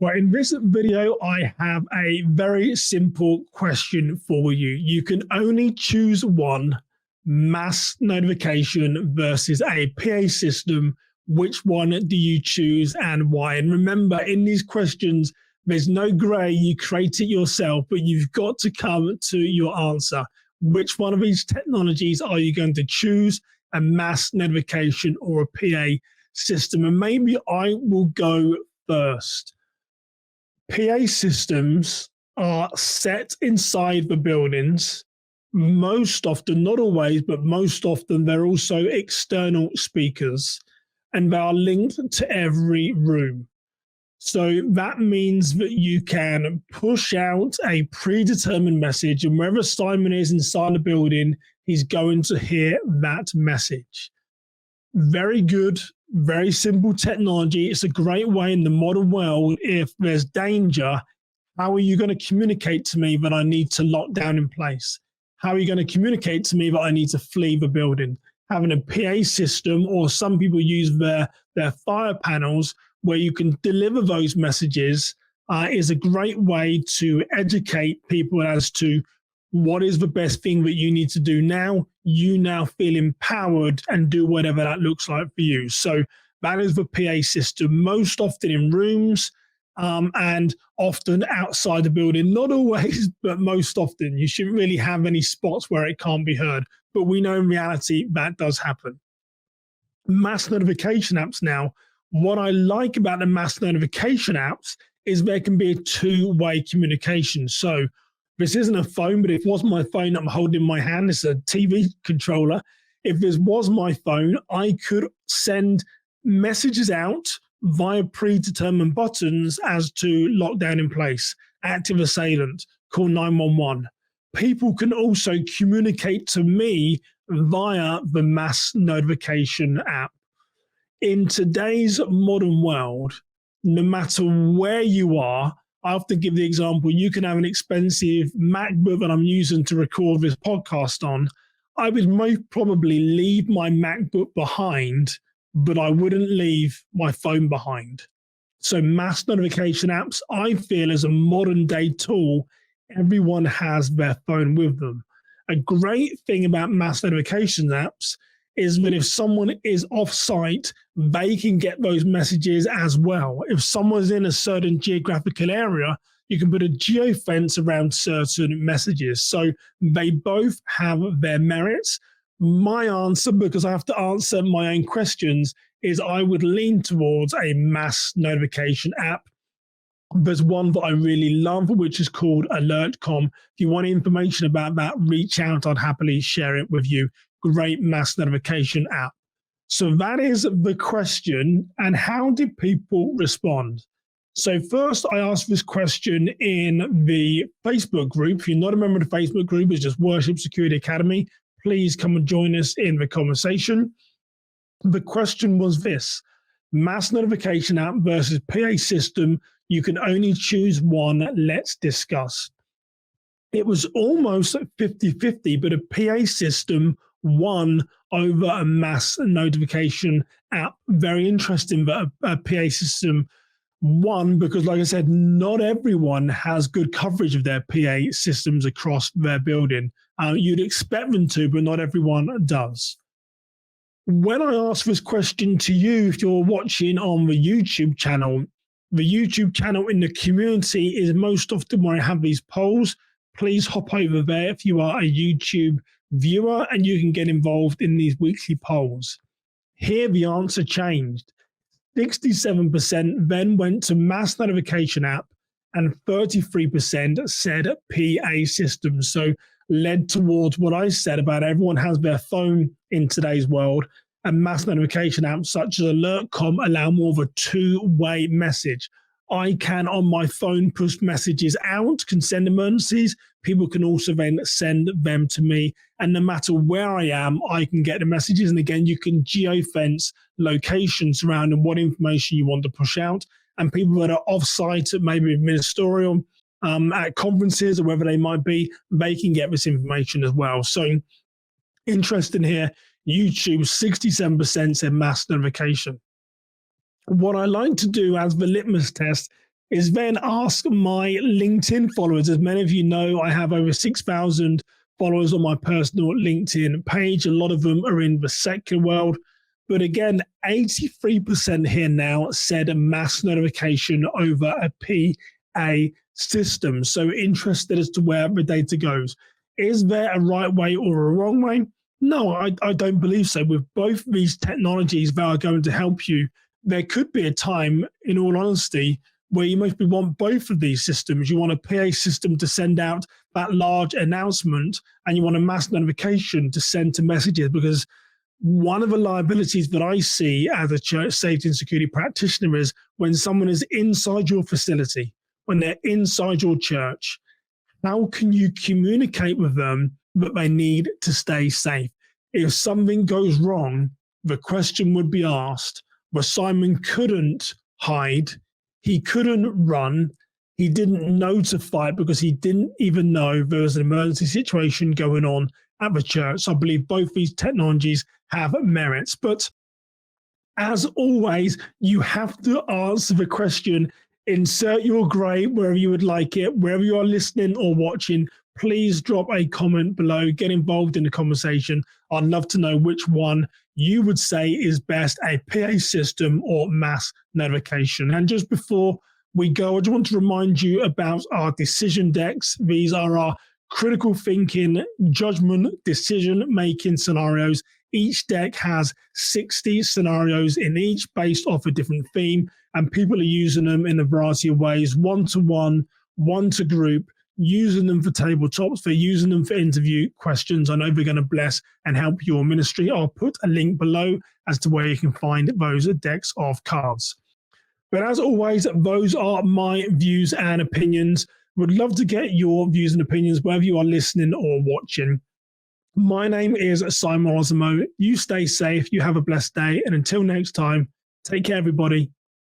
Well, in this video, I have a very simple question for you. You can only choose one: mass notification versus a PA system. Which one do you choose and why? And remember, in these questions, there's no gray. You create it yourself, but you've got to come to your answer. Which one of these technologies are you going to choose? A mass notification or a PA system? And maybe I will go first. PA systems are set inside the buildings. Most often, not always, but most often, they're also external speakers, and they are linked to every room. So that means that you can push out a predetermined message, and wherever Simon is inside the building, he's going to hear that message. Very good, very simple technology. It's a great way in the modern world. If there's danger, how are you going to communicate to me that I need to lock down in place? How are you going to communicate to me that I need to flee the building? Having a PA system, or some people use their fire panels where you can deliver those messages, is a great way to educate people as to what is the best thing that you need to do now. You now feel empowered and do whatever that looks like for you. So that is the PA system, most often in rooms and often outside the building. Not always, but most often. You shouldn't really have any spots where it can't be heard. But we know in reality that does happen. Mass notification apps now. What I like about the mass notification apps is there can be a two-way communication. So this isn't a phone, but if it was my phone I'm holding in my hand, it's a TV controller. If this was my phone, I could send messages out via predetermined buttons as to lockdown in place, active assailant, call 911. People can also communicate to me via the mass notification app. In today's modern world, no matter where you are, I often give the example, you can have an expensive MacBook that I'm using to record this podcast on. I would most probably leave my MacBook behind, but I wouldn't leave my phone behind. So mass notification apps, I feel, is a modern day tool. Everyone has their phone with them. A great thing about mass notification apps is that if someone is off-site, they can get those messages as well. If someone's in a certain geographical area, you can put a geofence around certain messages. So they both have their merits. My answer, because I have to answer my own questions, is I would lean towards a mass notification app. There's one that I really love, which is called Alertcom. If you want information about that, reach out. I'd happily share it with you. Great mass notification app. So that is the question. And how did people respond? So first, I asked this question in the Facebook group. If you're not a member of the Facebook group, it's just Worship Security Academy. Please come and join us in the conversation. The question was this: mass notification app versus PA system. You can only choose one. Let's discuss. It was almost 50-50, but a PA system won over a mass notification app. Very interesting that a PA system won, because like I said, not everyone has good coverage of their PA systems across their building. You'd expect them to, but not everyone does. When I ask this question to you, if you're watching on the YouTube channel in the community is most often where I have these polls. Please hop over there if you are a YouTube viewer, and you can get involved in these weekly polls. Here, the answer changed. 67% then went to mass notification app, and 33% said PA system. So led towards what I said about everyone has their phone in today's world, and mass notification apps such as Alertcom allow more of a two-way message. I can, on my phone, push messages out, can send emergencies. People can also then send them to me. And no matter where I am, I can get the messages. And again, you can geofence locations surrounding what information you want to push out. And people that are off-site, maybe ministerial, at conferences or wherever they might be, they can get this information as well. So interesting here, YouTube, 67% said mass notification. What I like to do as the litmus test is then ask my LinkedIn followers. As many of you know, I have over 6,000 followers on my personal LinkedIn page. A lot of them are in the secular world. But again, 83% here now said mass notification over a PA system. So interested as to where the data goes. Is there a right way or a wrong way? No, I don't believe so. With both these technologies that are going to help you, there could be a time, in all honesty, where you maybe want both of these systems. You want a PA system to send out that large announcement, and you want a mass notification to send to messages, because one of the liabilities that I see as a church safety and security practitioner is when someone is inside your facility, when they're inside your church, how can you communicate with them that they need to stay safe? If something goes wrong, the question would be asked, where Simon couldn't hide, he couldn't run, he didn't notify because he didn't even know there was an emergency situation going on at the church. So I believe both these technologies have merits. But as always, you have to answer the question. Insert your grade wherever you would like it, wherever you are listening or watching. Please drop a comment below, get involved in the conversation. I'd love to know which one you would say is best, a PA system or mass notification. And just before we go, I just want to remind you about our decision decks. These are our critical thinking, judgment, decision-making scenarios. Each deck has 60 scenarios in each based off a different theme, and people are using them in a variety of ways, one-to-one, one-to-group, using them for tabletops, they're using them for interview questions. I know they're going to bless and help your ministry. I'll put a link below as to where you can find those decks of cards. But as always, those are my views and opinions. Would love to get your views and opinions wherever you are listening or watching. My name is Simon Osimo. You stay safe, you have a blessed day, and until next time, take care, everybody.